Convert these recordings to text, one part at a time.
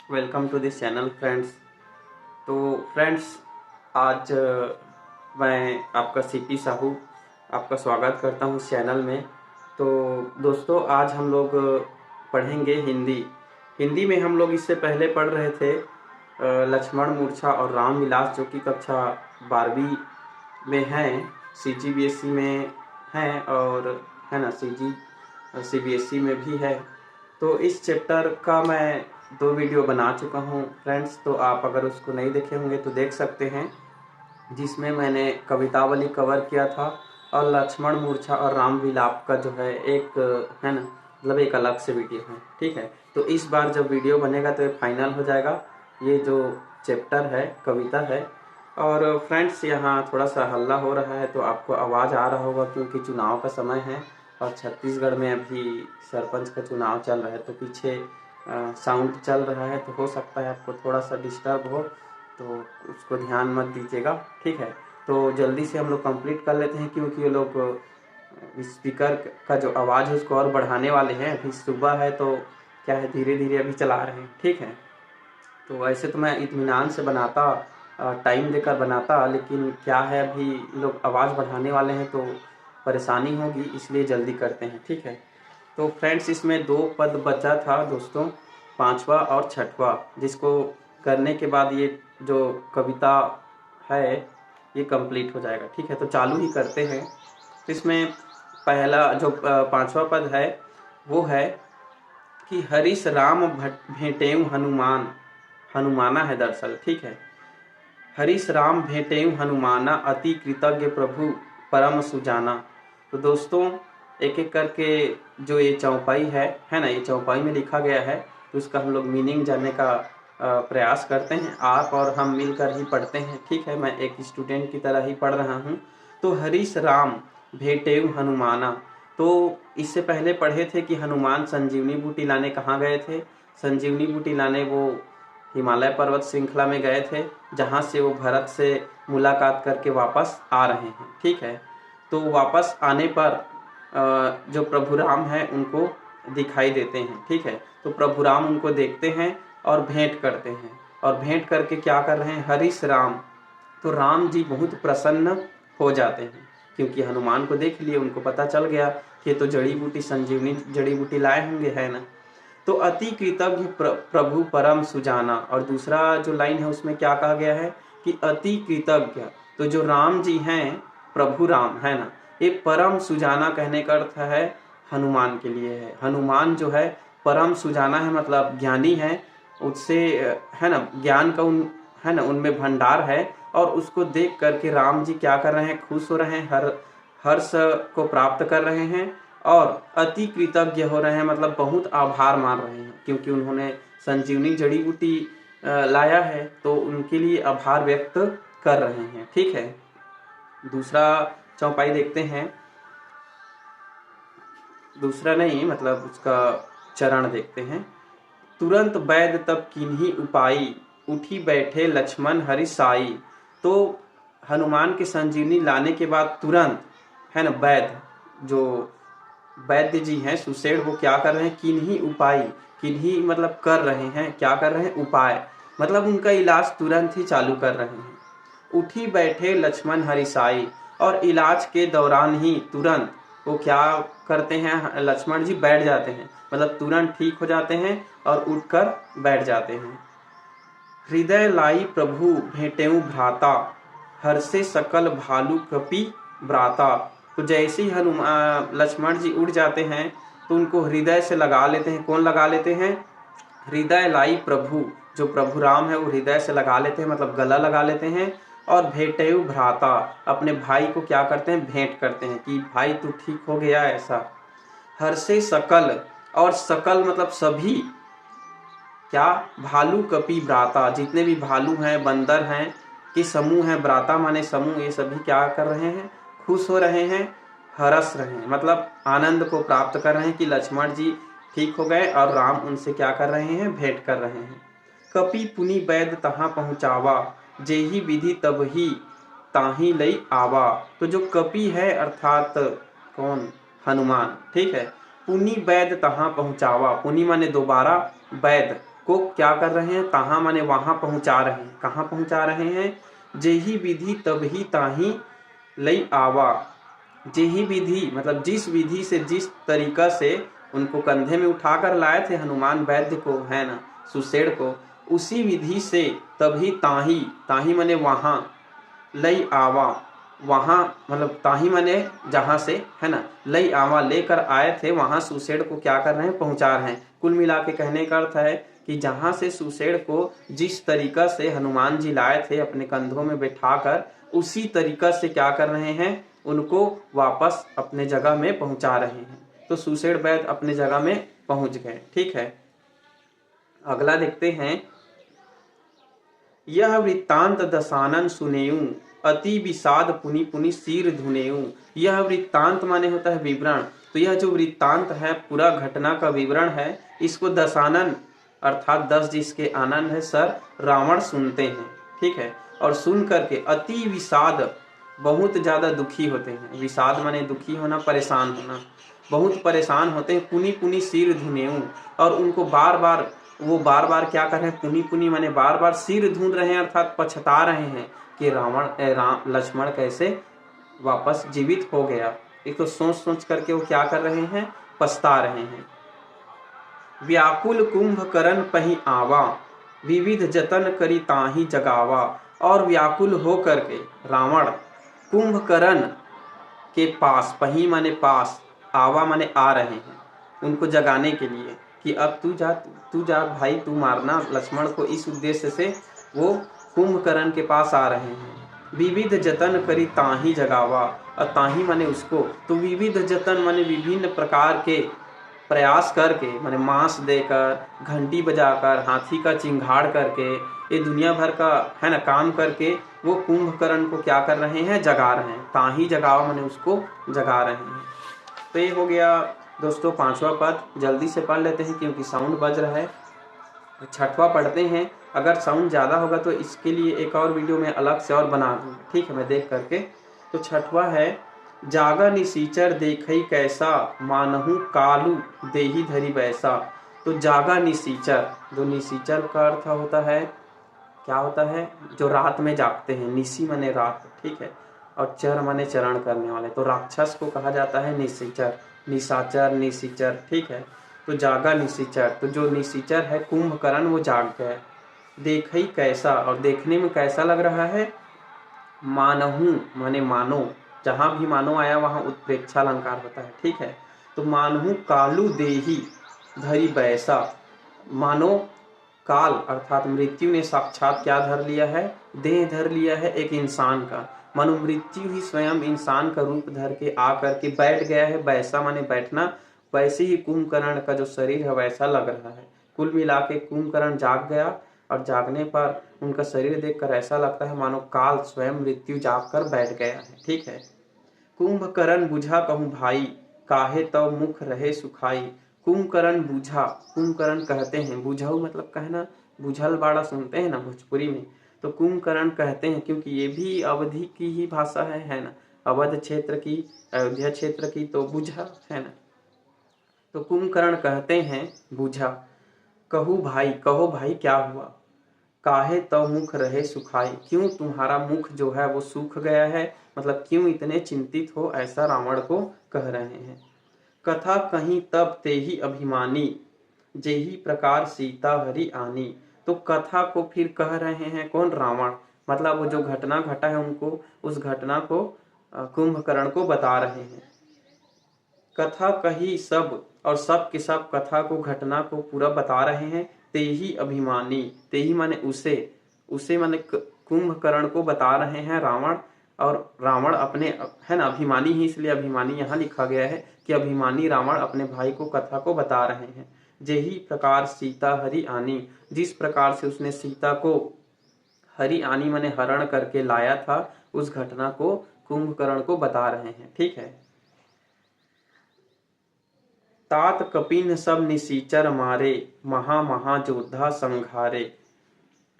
Welcome to this channel friends. तो friends, आज मैं आपका सीपी साहू आपका स्वागत करता हूँ इस चैनल में। तो दोस्तों, आज हम लोग पढ़ेंगे हिंदी। हिंदी में हम लोग इससे पहले पढ़ रहे थे लक्ष्मण मूर्छा और राम विलास, जो कि कक्षा 12वीं में हैं, सीजीबीएसई में हैं और है ना, सीबीएसई में भी है। तो इस चैप्टर का मैं 2 वीडियो बना चुका हूँ फ्रेंड्स। तो आप अगर उसको नहीं देखे होंगे तो देख सकते हैं, जिसमें मैंने कवितावली कवर किया था और लक्ष्मण मूर्छा और राम विलाप का जो है एक है ना, मतलब एक अलग से वीडियो है। ठीक है, तो इस बार जब वीडियो बनेगा तो ये फाइनल हो जाएगा, ये जो चैप्टर है, कविता है। और फ्रेंड्स, यहाँ थोड़ा सा हल्ला हो रहा है तो आपको आवाज़ आ रहा होगा, क्योंकि चुनाव का समय है और छत्तीसगढ़ में अभी सरपंच का चुनाव चल रहा है, तो पीछे साउंड चल रहा है, तो हो सकता है आपको थोड़ा सा डिस्टर्ब हो, तो उसको ध्यान मत दीजिएगा। ठीक है, तो जल्दी से हम लोग कंप्लीट कर लेते हैं, क्योंकि ये लोग स्पीकर का जो आवाज़ है उसको और बढ़ाने वाले हैं। अभी सुबह है तो क्या है, धीरे धीरे अभी चला रहे हैं। ठीक है, तो ऐसे तो मैं इत्मीनान से बनाता, टाइम देकर बनाता, लेकिन क्या है, अभी लोग आवाज़ बढ़ाने वाले हैं तो परेशानी होगी, इसलिए जल्दी करते हैं। ठीक है, तो फ्रेंड्स, इसमें 2 पद बचा था दोस्तों, 5वां और 6वां, जिसको करने के बाद ये जो कविता है ये कंप्लीट हो जाएगा। ठीक है, तो चालू ही करते हैं। तो इसमें पहला जो 5वां पद है वो है कि हरीश राम भेटेऊ हनुमान। हनुमाना है दरअसल। ठीक है, हरीश राम भेटेऊ हनुमाना, अति कृतज्ञ प्रभु परम सुजाना। तो दोस्तों, एक एक करके जो ये चौपाई है ना, ये चौपाई में लिखा गया है, तो उसका हम लोग मीनिंग जानने का प्रयास करते हैं। आप और हम मिलकर ही पढ़ते हैं। ठीक है, मैं एक स्टूडेंट की तरह ही पढ़ रहा हूँ। तो हरीश राम भेटेऊ हनुमाना, तो इससे पहले पढ़े थे कि हनुमान संजीवनी बूटी लाने कहाँ गए थे। संजीवनी बूटी लाने वो हिमालय पर्वत श्रृंखला में गए थे, जहाँ से वो भरत से मुलाकात करके वापस आ रहे हैं। ठीक है, तो वापस आने पर जो प्रभु राम हैं उनको दिखाई देते हैं। ठीक है, तो प्रभु राम उनको देखते हैं और भेंट करते हैं, और भेंट करके क्या कर रहे हैं, हरीश राम, तो राम जी बहुत प्रसन्न हो जाते हैं, क्योंकि हनुमान को देख लिए, उनको पता चल गया कि ये तो जड़ी बूटी, संजीवनी जड़ी बूटी लाए होंगे, है ना। तो अति कृतज्ञ प्रभु परम सुजाना, और दूसरा जो लाइन है उसमें क्या कहा गया है कि अति कृतज्ञ, तो जो राम जी हैं, प्रभु राम, है ना, ये परम सुजाना कहने का अर्थ है हनुमान के लिए है। हनुमान जो है परम सुजाना है, मतलब ज्ञानी है, उससे है ना, ज्ञान का है ना, उनमें भंडार है, और उसको देख करके राम जी क्या कर रहे हैं, खुश हो रहे हैं, हर्ष को प्राप्त कर रहे हैं, और अति कृतज्ञ हो रहे हैं, मतलब बहुत आभार मान रहे हैं, क्योंकि उन्होंने संजीवनी जड़ी बूटी लाया है, तो उनके लिए आभार व्यक्त कर रहे हैं। ठीक है, दूसरा चौपाई देखते हैं, दूसरा नहीं मतलब उसका चरण देखते हैं। तुरंत वैद्य तब किन्हीं उपाई, उठी बैठे लक्ष्मण हरि साई। तो हनुमान के संजीवनी लाने के बाद तुरंत, है ना, वैद्य, जो वैद्य जी हैं सुषेण, वो क्या कर रहे हैं, किन्हीं उपाय, किन्हीं मतलब कर रहे हैं, क्या कर रहे हैं, उपाय, मतलब उनका इलाज तुरंत ही चालू कर रहे हैं। उठी बैठे लक्ष्मण हरिसाई, और इलाज के दौरान ही तुरंत वो क्या करते हैं, लक्ष्मण जी बैठ जाते हैं, मतलब तुरंत ठीक हो जाते हैं और उठकर बैठ जाते हैं। हृदय लाई प्रभु भेटेऊ भ्राता, हर्षे सकल भालू कपि भ्राता। तो जैसे ही हनुमान लक्ष्मण जी उठ जाते हैं तो उनको हृदय से लगा लेते हैं। कौन लगा लेते हैं, हृदय लाई प्रभु, जो प्रभु राम है वो हृदय से लगा लेते हैं, मतलब गला लगा लेते हैं। और भेटेऊ भ्राता, अपने भाई को क्या करते हैं, भेंट करते हैं कि भाई तू ठीक हो गया, ऐसा। हर्षे सकल, और सकल मतलब सभी, क्या, भालू कपि ब्राता, जितने भी भालू हैं, बंदर हैं कि समूह है, ब्राता माने समूह, ये सभी क्या कर रहे हैं, खुश हो रहे हैं, हरस रहे हैं, मतलब आनंद को प्राप्त कर रहे हैं कि लक्ष्मण जी ठीक हो गए, और राम उनसे क्या कर रहे हैं, भेंट कर रहे हैं। कपि पुनि वैद्य तहाँ पहुँचावा, जेहि विधि तब ही ताही लई आवा। तो जो कपि है अर्थात कौन, हनुमान, ठीक है, पुनि वैद्य तहाँ पहुँचावा, पुनि माने दोबारा, वैद्य को क्या कर रहे हैं, तहाँ माने वहाँ पहुँचा रहे हैं। कहाँ पहुँचा रहे हैं? जेही विधि तभी ताही लई आवा। जेही विधि मतलब जिस विधि से, जिस तरीका से उनको कंधे में उठाकर लाए थे हनुमान वैद्य को, है ना, सुषेण को, उसी विधि से तभी ताही, ताही माने वहाँ, लई आवा, वहाँ मतलब ताही माने जहाँ से, है ना, लई आवा लेकर आए थे, वहाँ सुषेण को क्या कर रहे हैं, पहुँचा रहे हैं। कुल मिला के कहने का अर्थ है कि जहाँ से सुषेण को जिस तरीका से हनुमान जी लाए थे अपने कंधों में बैठाकर, उसी तरीका से क्या कर रहे हैं, उनको वापस अपने जगह में पहुँचा रहे हैं। तो सुषेण वैद्य अपने जगह में पहुँच गए। ठीक है, अगला देखते हैं। यह वृत्तांत दशानन सुनेऊं, अति विषाद पुनि पुनि सिर धुनेऊं। यह वृत्तांत माने होता है विवरण। तो यह जो वृत्तांत है, पूरा घटना का विवरण है, इसको दशानन अर्थात 10 जिसके आनंद है सर रावण सुनते हैं। ठीक है, और सुन करके अति विषाद, बहुत ज्यादा दुखी होते हैं। विषाद माने दुखी होना, परेशान होना, बहुत परेशान होते हैं। पुनि पुनि सिर धुनेऊं, और उनको बार बार, वो बार बार क्या कर रहे हैं, पुनि पुनि माने बार बार सिर धुन रहे हैं, अर्थात पछता रहे हैं कि लक्ष्मण कैसे वापस जीवित हो गया। एक तो सोच सोच करके वो क्या कर रहे हैं, पछता रहे हैं। व्याकुल कुंभकर्ण पही आवा, विविध जतन करी ताही जगावा। और व्याकुल हो करके रावण कुंभकर्ण के पास, पही माने पास, आवा माने आ रहे हैं, उनको जगाने के लिए कि अब तू जा भाई, तू मारना लक्ष्मण को। इस उद्देश्य से वो कुंभकर्ण के पास आ रहे हैं। विविध जतन करी ताही जगावा, और ताही माने उसको, तो विविध जतन माने विभिन्न प्रकार के प्रयास करके, माने मांस देकर, घंटी बजाकर, हाथी का चिंगाड़ करके, ये दुनिया भर का, है ना, काम करके वो कुंभकर्ण को क्या कर रहे हैं, जगा रहे हैं। ताही जगावा माने उसको जगा रहे हैं। तो ये हो गया दोस्तों 5वां पद। जल्दी से पढ़ लेते हैं क्योंकि साउंड बज रहा है। 6वां पढ़ते हैं। अगर साउंड ज़्यादा होगा तो इसके लिए एक और वीडियो में अलग से और बना दूँ। ठीक है, मैं देख करके। तो 6वां है, जागा निसीचर देखई कैसा, मानहु कालू देही धरी बैसा। तो जागा निसीचर, जो निसीचर का अर्थ होता है, क्या होता है, जो रात में जागते हैं। निसी माने रात, ठीक है, और चर माने चरण करने वाले। तो राक्षस को कहा जाता है निसीचर, निशाचर, निसीचर। ठीक है, तो जागा निसीचर, तो जो निसीचर है कुंभकर्ण वो जाग गया। देखई कैसा, और देखने में कैसा लग रहा है, मानहु माने मानो, जहाँ भी मानो आया वहाँ उत्प्रेक्षा अलंकार होता है। ठीक है, तो मानहु कालू देही धरी बैसा, मानो काल अर्थात मृत्यु ने साक्षात क्या धर लिया है, देह धर लिया है एक इंसान का। मानो मृत्यु ही स्वयं इंसान का रूप धर के आ करके बैठ गया है। बैसा माने बैठना, वैसे ही कुंभकर्ण का जो शरीर है वैसा लग रहा है। कुल मिला के कुंभकर्ण जाग गया, और जागने पर उनका शरीर देखकर ऐसा लगता है मानो काल स्वयं मृत्यु जाग कर बैठ गया है। ठीक है, कुंभकर्ण बुझा कहूँ भाई, काहे तव मुख रहे सुखाई। कुंभकर्ण बुझा, कुंभकर्ण कहते हैं, बुझाऊ मतलब कहना, बुझल बाड़ा सुनते हैं ना भोजपुरी में, तो कुंभकर्ण कहते हैं, क्योंकि ये भी अवधि की ही भाषा है ना, अवध क्षेत्र की, अयोध्या क्षेत्र की, तो बुझा है ना। तो कुंभकर्ण कहते हैं बुझा, कहू भाई, कहो भाई क्या हुआ, काहे तव मुख रहे सुखाई, क्यों तुम्हारा मुख जो है वो सूख गया है, मतलब क्यों इतने चिंतित हो, ऐसा रावण को कह रहे हैं। कथा कहीं तब ते ही अभिमानी, जेही प्रकार सीता हरि आनी। तो कथा को फिर कह रहे हैं कौन, रावण, मतलब वो जो घटना घटा है उनको, उस घटना को कुंभकर्ण को बता रहे हैं। कथा कही सब, और सब के सब कथा को, घटना को पूरा बता रहे हैं। ते ही अभिमानी, ते ही माने उसे, उसे माने कुंभकर्ण को बता रहे हैं रावण। और रावण अपने, है ना, अभिमानी ही, इसलिए अभिमानी यहाँ लिखा गया है कि अभिमानी रावण अपने भाई को कथा को बता रहे हैं। जेही प्रकार सीता हरि आनी, जिस प्रकार से उसने सीता को हरि आनी माने हरण करके लाया था, उस घटना को कुंभकर्ण को बता रहे हैं। ठीक है, तात कपिन सब निसीचर मारे, महा महायोद्धा संघारे।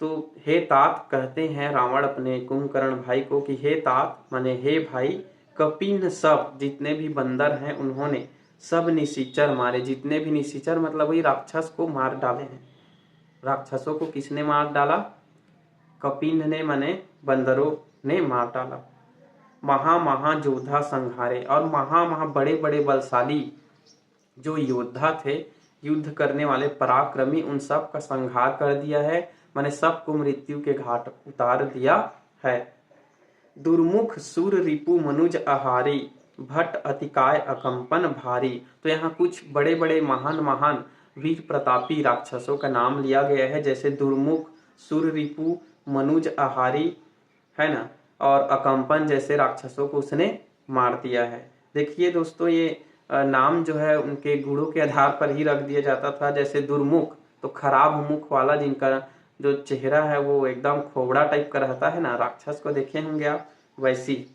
तो हे तात कहते हैं रावण अपने कुंभकर्ण भाई को कि हे तात माने हे भाई, कपिन सब, जितने भी बंदर हैं उन्होंने सब निसीचर मारे, जितने भी निसीचर मतलब वही राक्षस को मार डाले हैं। राक्षसों को किसने मार डाला? कपिन ने, माने बंदरों ने मार डाला। महा योद्धा संहारे, और महा बड़े बड़े बलशाली जो योद्धा थे, युद्ध करने वाले पराक्रमी, उन सब का संहार कर दिया है, माने सबको मृत्यु के घाट उतार दिया है। दुर्मुख सुर रिपु मनुज आहारी, भट्ट अतिकाय अकंपन भारी। तो यहाँ कुछ बड़े बड़े महान वीर प्रतापी राक्षसों का नाम लिया गया है, जैसे दुर्मुख, सुर रिपु, मनुज आहारी, है ना, और अकंपन जैसे राक्षसों को उसने मार दिया है। देखिए दोस्तों, ये नाम जो है उनके गुणों के आधार पर ही रख दिया जाता था। जैसे दुर्मुख तो खराब मुख वाला, जिनका जो चेहरा है वो एकदम खोबड़ा टाइप का रहता है ना, राक्षस को देखे होंगे आप, वैसी।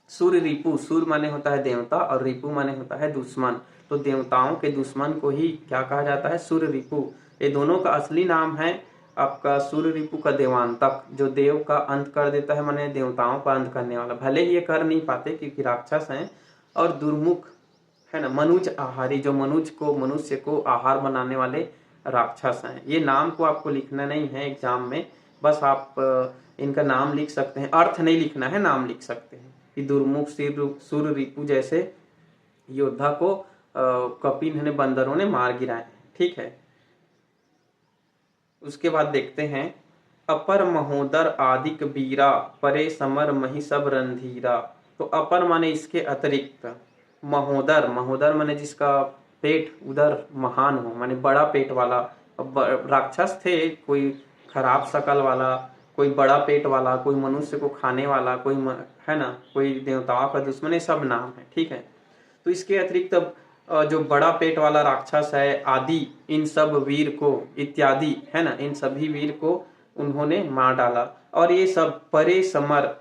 सुर रिपु, सुर माने होता है देवता और रिपु माने होता है दुश्मन, तो देवताओं के दुश्मन को ही क्या कहा जाता है? सुर रिपु। ये दोनों का असली नाम है आपका सुर रिपु का देवांतक, जो देव का अंत कर देता है, माने देवताओं का अंत करने वाला। भले ही ये कर नहीं पाते क्योंकि राक्षस हैं। और दुर्मुख है ना, मनुज आहारी, जो मनुष्य को आहार बनाने वाले राक्षस हैं। ये नाम को आपको लिखना नहीं है एग्जाम में, बस आप इनका नाम लिख सकते हैं, अर्थ नहीं लिखना है, नाम लिख सकते हैं कि दुर्मुख सुर रिपु जैसे योद्धा को कपिन ने, बंदरों ने मार गिराए। ठीक है, उसके बाद देखते हैं, अपर महोदर आदिक बीरा, परे समर मही सब रणधीरा। तो अपर माने इसके अतिरिक्त, महोदर, महोदर माने जिसका पेट उदर महान हो, माने बड़ा पेट वाला। राक्षस थे, कोई खराब शकल वाला, कोई बड़ा पेट वाला, कोई मनुष्य को खाने वाला, कोई है ना, कोई देवताओं का दुश्मन, ये सब नाम है। ठीक है, तो इसके अतिरिक्त जो बड़ा पेट वाला राक्षस है, आदि, इन सब वीर को, इत्यादि, है ना, इन सभी वीर को उन्होंने मार डाला। और ये सब परे समर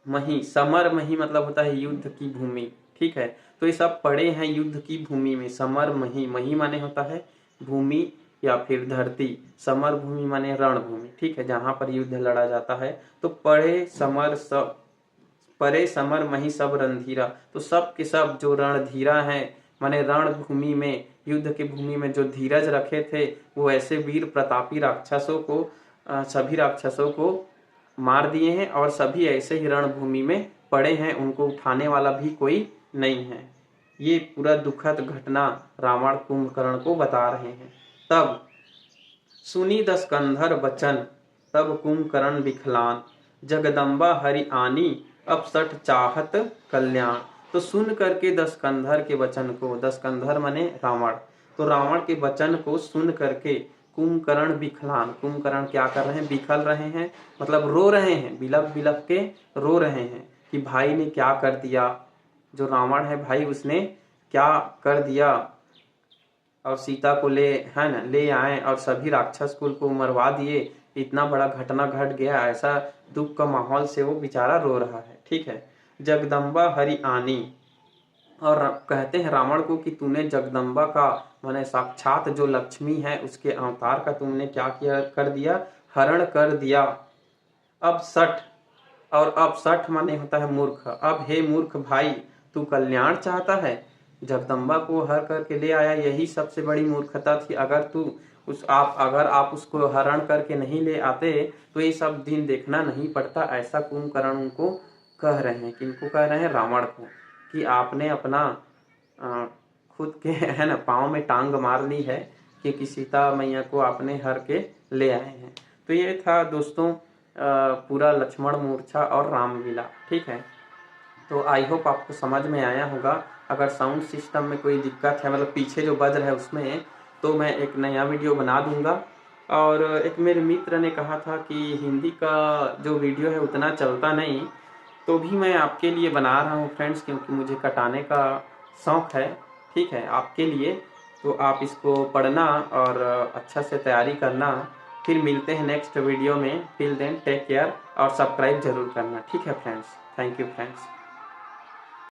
मही, समर मही मतलब होता है युद्ध की भूमि। ठीक है, तो ये सब पड़े हैं युद्ध की भूमि में। समर मही, मही माने होता है भूमि या फिर धरती, समर भूमि माने रणभूमि। ठीक है, जहां पर युद्ध लड़ा जाता है। तो परे समर मही सब रणधीरा, तो सब के सब जो रणधीरा हैं, माने रणभूमि में, युद्ध की भूमि में जो धीरज रखे थे, वो ऐसे वीर प्रतापी राक्षसों को, सभी राक्षसों को मार दिए हैं। और सभी ऐसे ही रणभूमि में पड़े हैं, उनको उठाने वाला भी कोई नहीं है। ये पूरा दुखद घटना रावण कुंभकर्ण को बता रहे हैं। तब सुनी दस्कंधर वचन, तब कुंभकर्ण विखलान, जगदम्बा हरि आनी, अपसठ चाहत कल्याण। तो सुन करके दस्कंधर के वचन को, दस्कंधर माने रावण, तो रावण के वचन को सुन करके कुंभकर्ण विखलान, कुंभकर्ण क्या कर रहे हैं? विखल रहे हैं, मतलब रो रहे हैं, बिलख बिलख के रो रहे हैं कि भाई ने क्या कर दिया, जो रावण है भाई उसने क्या कर दिया, और सीता को ले आए और सभी राक्षस कुल को मरवा दिए। इतना बड़ा घटना घट गया, ऐसा दुख का माहौल से वो बेचारा रो रहा है। ठीक है, जगदम्बा हरि आनी, और कहते हैं रावण को कि तूने जगदम्बा का, माने साक्षात जो लक्ष्मी है उसके अवतार का तुमने क्या किया, कर दिया, हरण कर दिया। अब सठ, और अब सठ माने होता है मूर्ख। अब हे मूर्ख भाई, तू कल्याण चाहता है, जगदम्बा को हर करके ले आया, यही सबसे बड़ी मूर्खता थी। अगर आप उसको हरण करके नहीं ले आते तो ये सब दिन देखना नहीं पड़ता। ऐसा कुंभकर्ण उनको कह रहे हैं, किनको कह रहे हैं? रावण को, कि आपने अपना खुद के है ना पाँव में टांग मार ली है, क्योंकि सीता मैया को आपने हर के ले आए हैं। तो ये था दोस्तों पूरा लक्ष्मण मूर्छा और रामलीला। ठीक है, तो आई होप आपको समझ में आया होगा। अगर साउंड सिस्टम में कोई दिक्कत है, मतलब पीछे जो बज रहा है उसमें, तो मैं एक नया वीडियो बना दूंगा। और एक मेरे मित्र ने कहा था कि हिंदी का जो वीडियो है उतना चलता नहीं, तो भी मैं आपके लिए बना रहा हूँ फ्रेंड्स, क्योंकि मुझे कटाने का शौक़ है। ठीक है, आपके लिए, तो आप इसको पढ़ना और अच्छा से तैयारी करना। फिर मिलते हैं नेक्स्ट वीडियो में। टिल देन टेक केयर और सब्सक्राइब जरूर करना। ठीक है फ्रेंड्स, थैंक यू फ्रेंड्स।